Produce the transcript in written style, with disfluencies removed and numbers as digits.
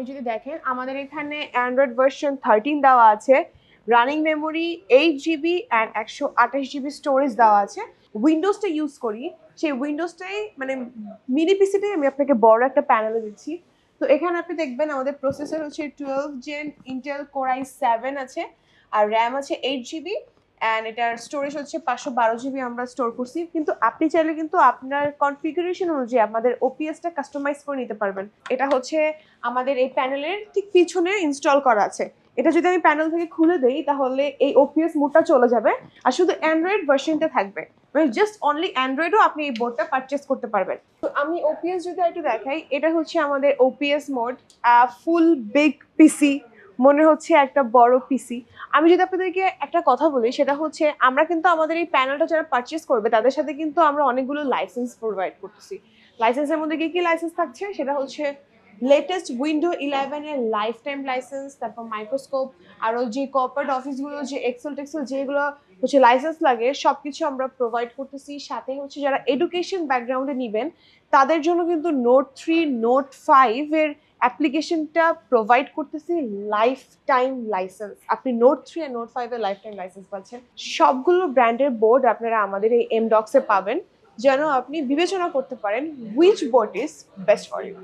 যদি দেখেন আমাদের এখানে অ্যান্ড্রয়েড ভার্সন 13 দেওয়া আছে, running memory 8 GB and 128 GB storage দেওয়া আছে। উইন্ডোজটা ইউজ করি, সেই উইন্ডোজটাই মানে মিনি পিসিটাই আমি আপনাকে বড় একটা প্যানেলে দিচ্ছি। তো এখানে আপনি দেখবেন আমাদের প্রসেসর হচ্ছে 12 জেন ইন্টেল কোর i7 আছে, আর র্যাম আছে 8 GB, অ্যান্ড এটার স্টোরেজ হচ্ছে 512 GB আমরা স্টোর করছি। কিন্তু আপনি চাইলে কিন্তু আপনার কনফিগারেশন অনুযায়ী আমাদের ওপিএসটা কাস্টমাইজ করে নিতে পারবেন। এটা হচ্ছে আমাদের এই প্যানেলের ঠিক পিছনে ইনস্টল করা আছে। এটা যদি আমি প্যানেল থেকে খুলে দেই তাহলে এই ওপিএস মোডটা চলে যাবে, আর শুধু অ্যান্ড্রয়েড ভার্সনটা থাকবে, মানে জাস্ট অনলি অ্যান্ড্রয়েডও আপনি এই বোর্ডটা পারচেস করতে পারবেন। তো আমি ওপিএস যদি একটু দেখাই, এটা হচ্ছে আমাদের ওপিএস মোড, ফুল বিগ পিসি, মনে হচ্ছে একটা বড় পিসি। আমি যদি আপনাদেরকে একটা কথা বলি, সেটা হচ্ছে আমরা কিন্তু আমাদের এই প্যানেলটা যারা পারচেস করবে তাদের সাথে কিন্তু আমরা অনেকগুলো লাইসেন্স প্রোভাইড করতেছি। লাইসেন্সের মধ্যে কি কি লাইসেন্স থাকছে সেটা হচ্ছে লেটেস্ট উইন্ডো 11 এর লাইফ টাইম লাইসেন্স, তারপর মাইক্রোস্কোপ, আরও যে কর্পোরেট অফিসগুলো যে এক্সেল টেক্সেল যেগুলো হচ্ছে লাইসেন্স লাগে সবকিছু আমরা প্রোভাইড করতেছি। সাথে হচ্ছে যারা এডুকেশন ব্যাকগ্রাউন্ডে নেবেন তাদের জন্য কিন্তু নোট 3 নোট 5 এর অ্যাপ্লিকেশনটা প্রোভাইড করতেছি লাইফ টাইম লাইসেন্স। আপনি নোট 3 আর নোট 5 এর লাইফ টাইম লাইসেন্স পাচ্ছেন। সবগুলো ব্র্যান্ডের বোর্ড আপনারা আমাদের এই এমডক্সে পাবেন, যেন আপনি বিবেচনা করতে পারেন which board is best for you.